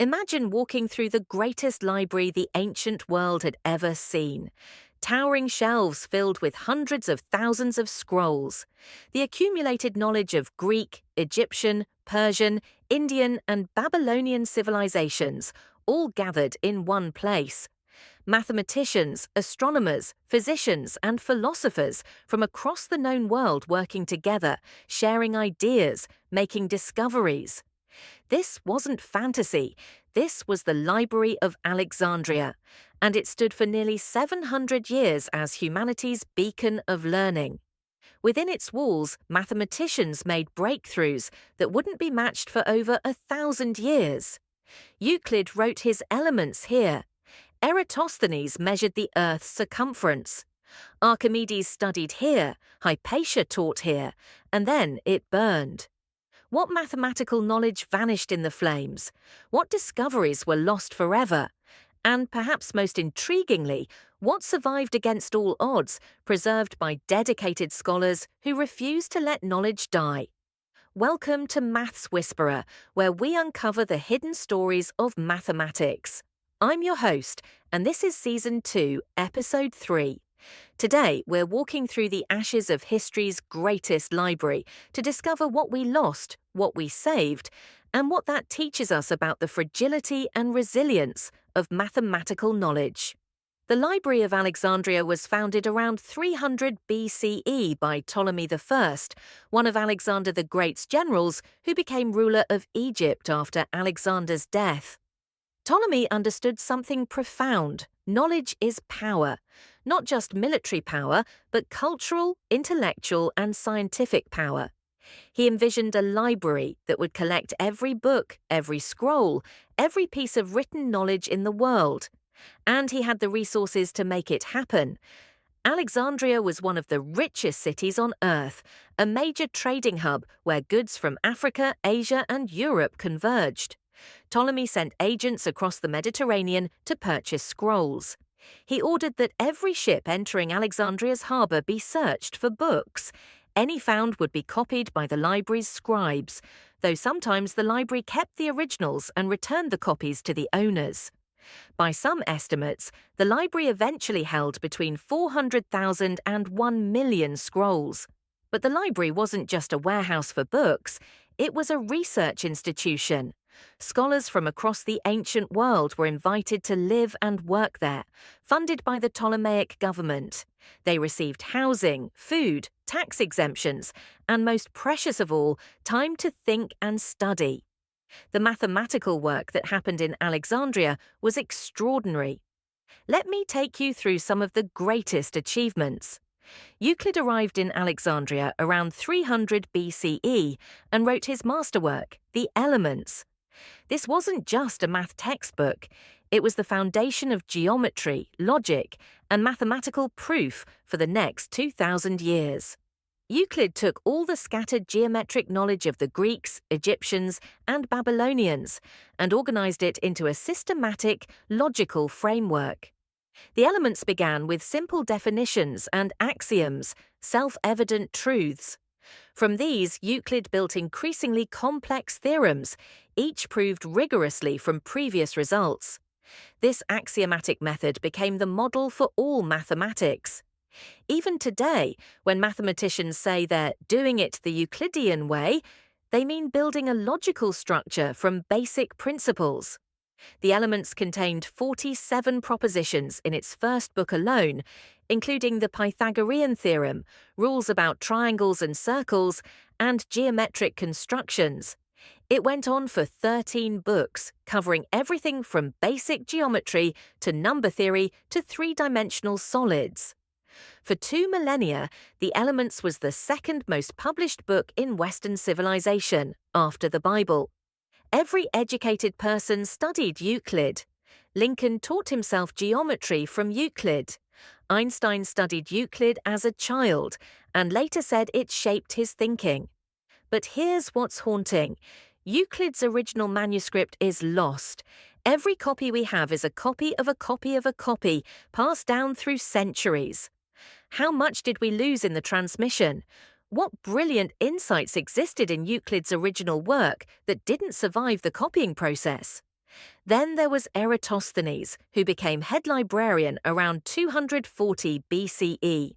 Imagine walking through the greatest library the ancient world had ever seen. Towering shelves filled with hundreds of thousands of scrolls. The accumulated knowledge of Greek, Egyptian, Persian, Indian, and Babylonian civilizations, all gathered in one place. Mathematicians, astronomers, physicians, and philosophers from across the known world working together, sharing ideas, making discoveries. This wasn't fantasy. This was the Library of Alexandria, and it stood for nearly 700 years as humanity's beacon of learning. Within its walls, mathematicians made breakthroughs that wouldn't be matched for over 1,000 years. Euclid wrote his elements here. Eratosthenes measured the Earth's circumference. Archimedes studied here, Hypatia taught here, and then it burned. What mathematical knowledge vanished in the flames? What discoveries were lost forever? And perhaps most intriguingly, what survived against all odds, preserved by dedicated scholars who refused to let knowledge die? Welcome to MathsWhisperer, where we uncover the hidden stories of mathematics. I'm your host, and this is Season 2, Episode 3. Today, we're walking through the ashes of history's greatest library to discover what we lost, what we saved, and what that teaches us about the fragility and resilience of mathematical knowledge. The Library of Alexandria was founded around 300 BCE by Ptolemy I, one of Alexander the Great's generals who became ruler of Egypt after Alexander's death. Ptolemy understood something profound. Knowledge is power. Not just military power, but cultural, intellectual, and scientific power. He envisioned a library that would collect every book, every scroll, every piece of written knowledge in the world. And he had the resources to make it happen. Alexandria was one of the richest cities on Earth, a major trading hub where goods from Africa, Asia, and Europe converged. Ptolemy sent agents across the Mediterranean to purchase scrolls. He ordered that every ship entering Alexandria's harbour be searched for books. Any found would be copied by the library's scribes, though sometimes the library kept the originals and returned the copies to the owners. By some estimates, the library eventually held between 400,000 and 1 million scrolls. But the library wasn't just a warehouse for books, it was a research institution. Scholars from across the ancient world were invited to live and work there, funded by the Ptolemaic government. They received housing, food, tax exemptions, and most precious of all, time to think and study. The mathematical work that happened in Alexandria was extraordinary. Let me take you through some of the greatest achievements. Euclid arrived in Alexandria around 300 BCE and wrote his masterwork, The Elements. This wasn't just a math textbook, it was the foundation of geometry, logic, and mathematical proof for the next 2,000 years. Euclid took all the scattered geometric knowledge of the Greeks, Egyptians, and Babylonians and organized it into a systematic, logical framework. The elements began with simple definitions and axioms, self-evident truths. From these, Euclid built increasingly complex theorems, each proved rigorously from previous results. This axiomatic method became the model for all mathematics. Even today, when mathematicians say they're doing it the Euclidean way, they mean building a logical structure from basic principles. The Elements contained 47 propositions in its first book alone, including the Pythagorean theorem, rules about triangles and circles, and geometric constructions. It went on for 13 books, covering everything from basic geometry to number theory to three-dimensional solids. For 2 millennia, The Elements was the second most published book in Western civilization, after the Bible. Every educated person studied Euclid. Lincoln taught himself geometry from Euclid. Einstein studied Euclid as a child and later said it shaped his thinking. But here's what's haunting. Euclid's original manuscript is lost. Every copy we have is a copy of a copy of a copy, passed down through centuries. How much did we lose in the transmission? What brilliant insights existed in Euclid's original work that didn't survive the copying process? Then there was Eratosthenes, who became head librarian around 240 BCE.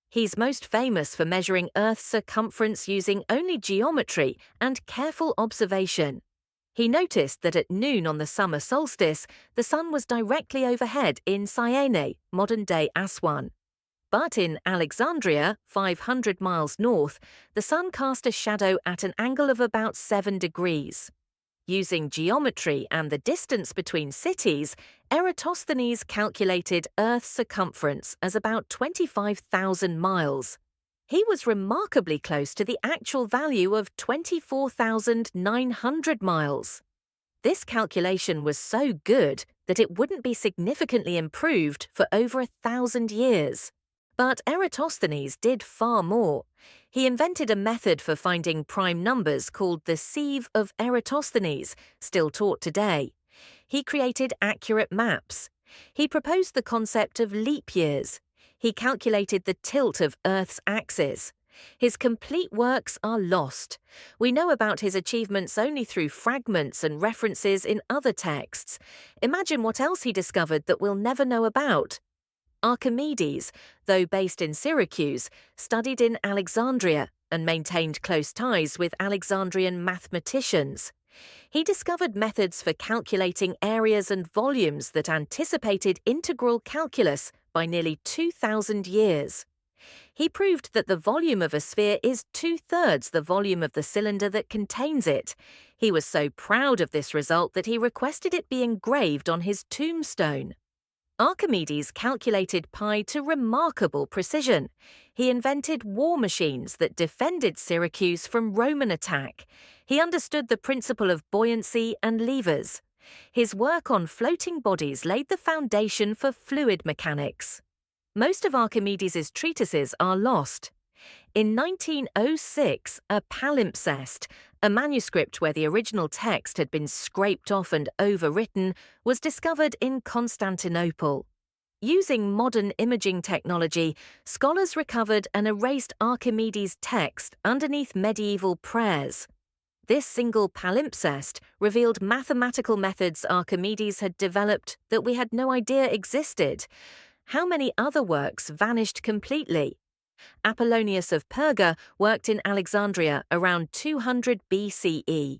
He's most famous for measuring Earth's circumference using only geometry and careful observation. He noticed that at noon on the summer solstice, the sun was directly overhead in Syene, modern-day Aswan. But in Alexandria, 500 miles north, the sun cast a shadow at an angle of about 7 degrees. Using geometry and the distance between cities, Eratosthenes calculated Earth's circumference as about 25,000 miles. He was remarkably close to the actual value of 24,900 miles. This calculation was so good that it wouldn't be significantly improved for over 1,000 years. But Eratosthenes did far more. He invented a method for finding prime numbers called the sieve of Eratosthenes, still taught today. He created accurate maps. He proposed the concept of leap years. He calculated the tilt of Earth's axis. His complete works are lost. We know about his achievements only through fragments and references in other texts. Imagine what else he discovered that we'll never know about. Archimedes, though based in Syracuse, studied in Alexandria and maintained close ties with Alexandrian mathematicians. He discovered methods for calculating areas and volumes that anticipated integral calculus by nearly 2,000 years. He proved that the volume of a sphere is 2/3 the volume of the cylinder that contains it. He was so proud of this result that he requested it be engraved on his tombstone. Archimedes calculated pi to remarkable precision. He invented war machines that defended Syracuse from Roman attack. He understood the principle of buoyancy and levers. His work on floating bodies laid the foundation for fluid mechanics. Most of Archimedes' treatises are lost. In 1906, a palimpsest, a manuscript where the original text had been scraped off and overwritten, was discovered in Constantinople. Using modern imaging technology, scholars recovered an erased Archimedes text underneath medieval prayers. This single palimpsest revealed mathematical methods Archimedes had developed that we had no idea existed. How many other works vanished completely? Apollonius of Perga worked in Alexandria around 200 BCE.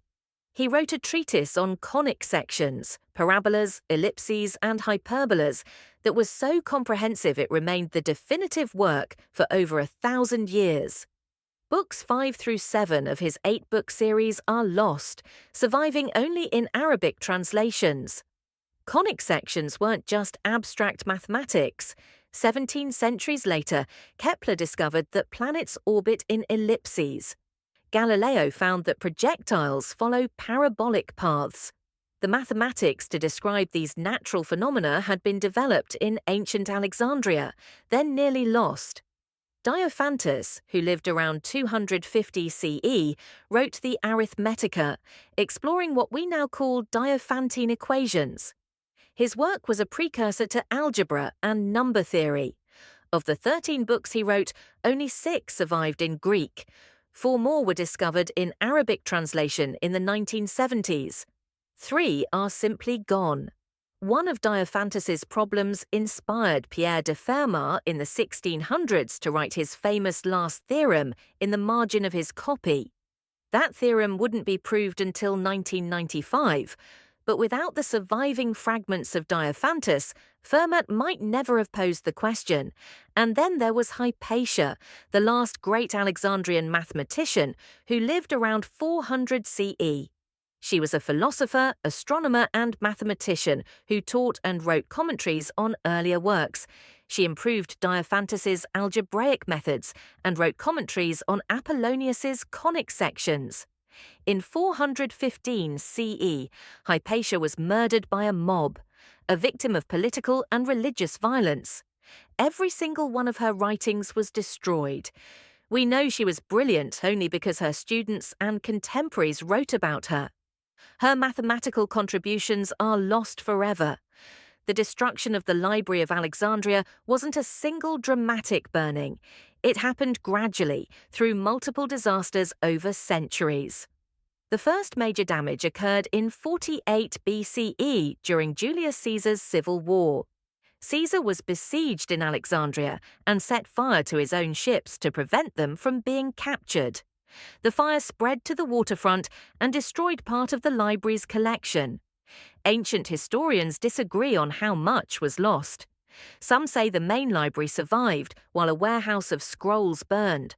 He wrote a treatise on conic sections, parabolas, ellipses, and hyperbolas that was so comprehensive it remained the definitive work for over 1,000 years. Books 5 through 7 of his 8-book series are lost, surviving only in Arabic translations. Conic sections weren't just abstract mathematics. 17 centuries later, Kepler discovered that planets orbit in ellipses. Galileo found that projectiles follow parabolic paths. The mathematics to describe these natural phenomena had been developed in ancient Alexandria, then nearly lost. Diophantus, who lived around 250 CE, wrote the Arithmetica, exploring what we now call Diophantine equations. His work was a precursor to algebra and number theory. Of the 13 books he wrote, only 6 survived in Greek. 4 more were discovered in Arabic translation in the 1970s. 3 are simply gone. One of Diophantus's problems inspired Pierre de Fermat in the 1600s to write his famous last theorem in the margin of his copy. That theorem wouldn't be proved until 1995. But without the surviving fragments of Diophantus, Fermat might never have posed the question. And then there was Hypatia, the last great Alexandrian mathematician who lived around 400 CE. She was a philosopher, astronomer, and mathematician who taught and wrote commentaries on earlier works. She improved Diophantus's algebraic methods and wrote commentaries on Apollonius's conic sections. In 415 CE, Hypatia was murdered by a mob, a victim of political and religious violence. Every single one of her writings was destroyed. We know she was brilliant only because her students and contemporaries wrote about her. Her mathematical contributions are lost forever. The destruction of the Library of Alexandria wasn't a single dramatic burning. It happened gradually, through multiple disasters over centuries. The first major damage occurred in 48 BCE during Julius Caesar's civil war. Caesar was besieged in Alexandria and set fire to his own ships to prevent them from being captured. The fire spread to the waterfront and destroyed part of the library's collection. Ancient historians disagree on how much was lost. Some say the main library survived while a warehouse of scrolls burned.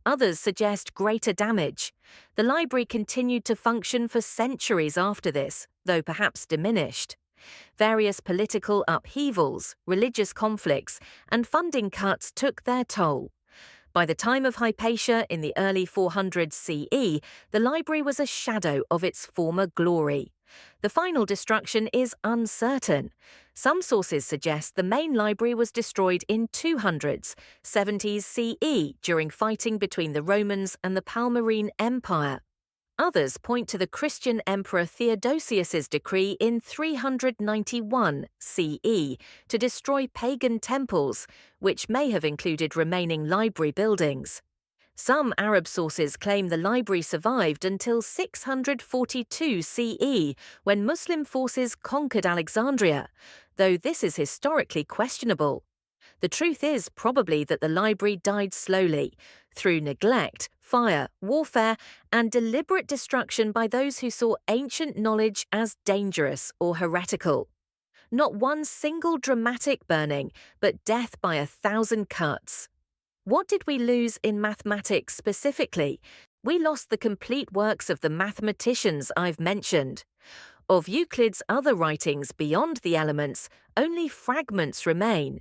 Others suggest greater damage. The library continued to function for centuries after this, though perhaps diminished. Various political upheavals, religious conflicts, and funding cuts took their toll. By the time of Hypatia in the early 400s CE, the library was a shadow of its former glory. The final destruction is uncertain. Some sources suggest the main library was destroyed in 200s, 70s CE during fighting between the Romans and the Palmyrene Empire. Others point to the Christian Emperor Theodosius's decree in 391 CE to destroy pagan temples, which may have included remaining library buildings. Some Arab sources claim the library survived until 642 CE, when Muslim forces conquered Alexandria, though this is historically questionable. The truth is probably that the library died slowly, through neglect, fire, warfare, and deliberate destruction by those who saw ancient knowledge as dangerous or heretical. Not one single dramatic burning, but death by 1,000 cuts. What did we lose in mathematics specifically? We lost the complete works of the mathematicians I've mentioned. Of Euclid's other writings beyond the elements, only fragments remain.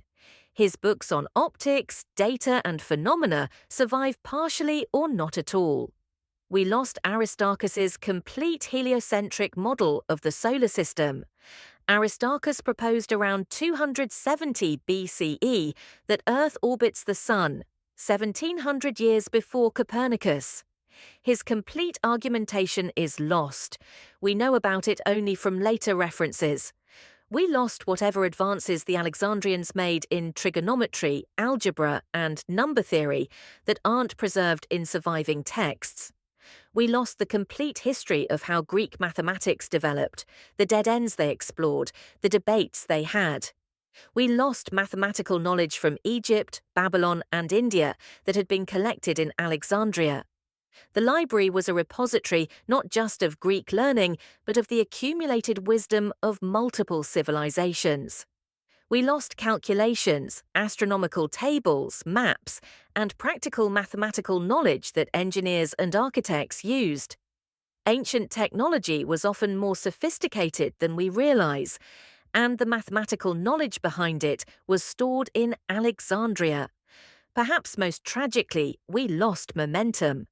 His books on optics, data, and phenomena survive partially or not at all. We lost Aristarchus's complete heliocentric model of the solar system. Aristarchus proposed around 270 BCE that Earth orbits the Sun, 1700 years before Copernicus. His complete argumentation is lost. We know about it only from later references. We lost whatever advances the Alexandrians made in trigonometry, algebra, and number theory that aren't preserved in surviving texts. We lost the complete history of how Greek mathematics developed, the dead ends they explored, the debates they had. We lost mathematical knowledge from Egypt, Babylon, and India that had been collected in Alexandria. The library was a repository not just of Greek learning, but of the accumulated wisdom of multiple civilizations. We lost calculations, astronomical tables, maps, and practical mathematical knowledge that engineers and architects used. Ancient technology was often more sophisticated than we realize, and the mathematical knowledge behind it was stored in Alexandria. Perhaps most tragically, we lost momentum.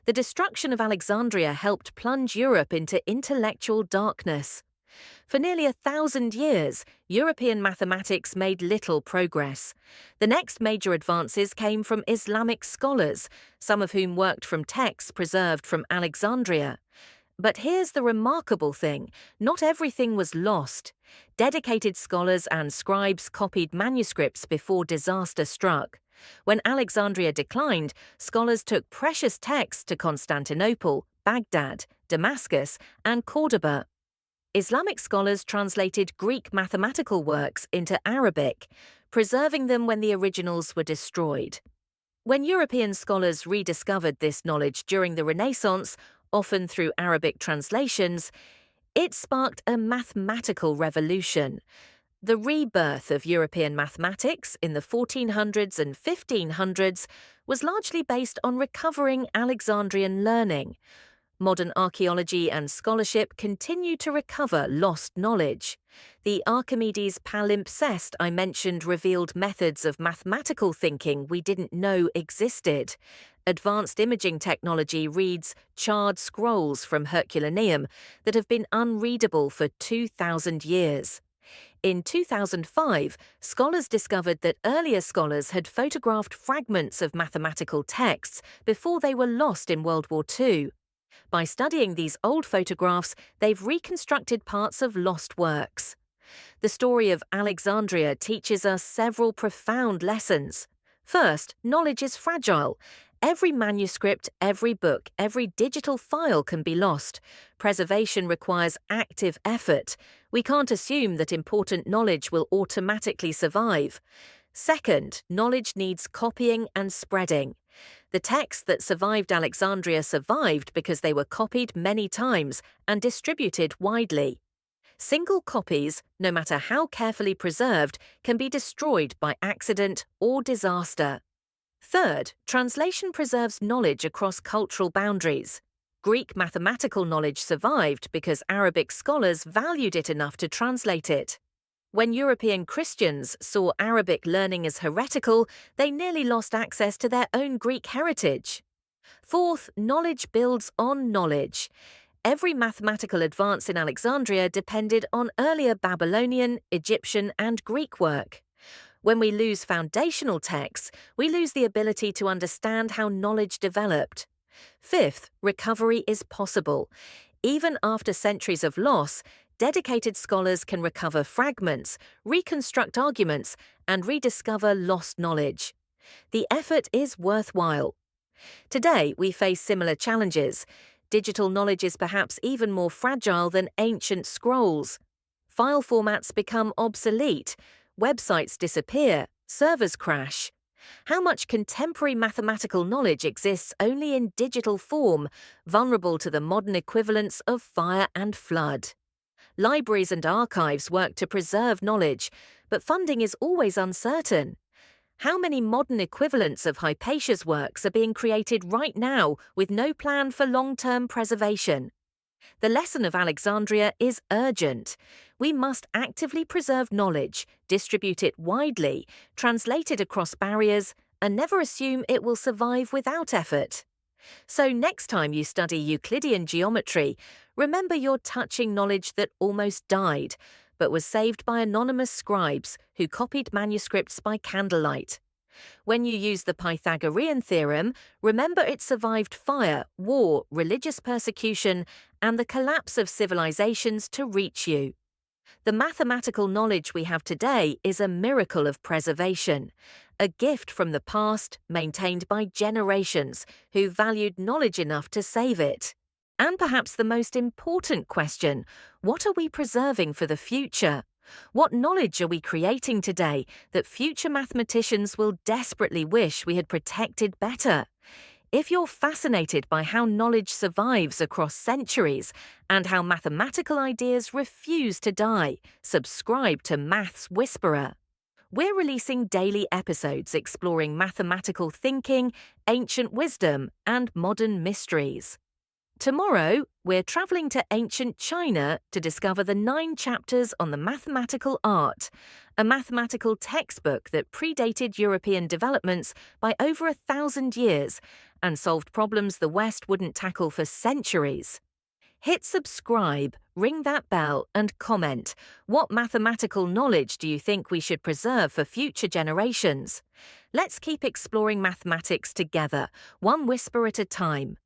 The destruction of Alexandria helped plunge Europe into intellectual darkness. For nearly 1,000 years, European mathematics made little progress. The next major advances came from Islamic scholars, some of whom worked from texts preserved from Alexandria. But here's the remarkable thing: not everything was lost. Dedicated scholars and scribes copied manuscripts before disaster struck. When Alexandria declined, scholars took precious texts to Constantinople, Baghdad, Damascus, and Cordoba. Islamic scholars translated Greek mathematical works into Arabic, preserving them when the originals were destroyed. When European scholars rediscovered this knowledge during the Renaissance, often through Arabic translations, it sparked a mathematical revolution. The rebirth of European mathematics in the 1400s and 1500s was largely based on recovering Alexandrian learning. Modern archaeology and scholarship continue to recover lost knowledge. The Archimedes palimpsest I mentioned revealed methods of mathematical thinking we didn't know existed. Advanced imaging technology reads charred scrolls from Herculaneum that have been unreadable for 2,000 years. In 2005, scholars discovered that earlier scholars had photographed fragments of mathematical texts before they were lost in World War II. By studying these old photographs, they've reconstructed parts of lost works. The story of Alexandria teaches us several profound lessons. First, knowledge is fragile. Every manuscript, every book, every digital file can be lost. Preservation requires active effort. We can't assume that important knowledge will automatically survive. Second, knowledge needs copying and spreading. The texts that survived Alexandria survived because they were copied many times and distributed widely. Single copies, no matter how carefully preserved, can be destroyed by accident or disaster. Third, translation preserves knowledge across cultural boundaries. Greek mathematical knowledge survived because Arabic scholars valued it enough to translate it. When European Christians saw Arabic learning as heretical, they nearly lost access to their own Greek heritage. Fourth, knowledge builds on knowledge. Every mathematical advance in Alexandria depended on earlier Babylonian, Egyptian, and Greek work. When we lose foundational texts, we lose the ability to understand how knowledge developed. Fifth, recovery is possible. Even after centuries of loss, dedicated scholars can recover fragments, reconstruct arguments, and rediscover lost knowledge. The effort is worthwhile. Today, we face similar challenges. Digital knowledge is perhaps even more fragile than ancient scrolls. File formats become obsolete. Websites disappear, servers crash. How much contemporary mathematical knowledge exists only in digital form, vulnerable to the modern equivalents of fire and flood? Libraries and archives work to preserve knowledge, but funding is always uncertain. How many modern equivalents of Hypatia's works are being created right now with no plan for long-term preservation? The lesson of Alexandria is urgent. We must actively preserve knowledge, distribute it widely, translate it across barriers, and never assume it will survive without effort. So next time you study Euclidean geometry, remember you're touching knowledge that almost died, but was saved by anonymous scribes who copied manuscripts by candlelight. When you use the Pythagorean theorem, remember it survived fire, war, religious persecution, and the collapse of civilizations to reach you. The mathematical knowledge we have today is a miracle of preservation, a gift from the past maintained by generations who valued knowledge enough to save it. And perhaps the most important question, what are we preserving for the future? What knowledge are we creating today that future mathematicians will desperately wish we had protected better? If you're fascinated by how knowledge survives across centuries and how mathematical ideas refuse to die, subscribe to MathsWhisperer. We're releasing daily episodes exploring mathematical thinking, ancient wisdom, and modern mysteries. Tomorrow, we're traveling to ancient China to discover the 9 chapters on the mathematical art, a mathematical textbook that predated European developments by over 1,000 years and solved problems the West wouldn't tackle for centuries. Hit subscribe, ring that bell, and comment. What mathematical knowledge do you think we should preserve for future generations? Let's keep exploring mathematics together, one whisper at a time.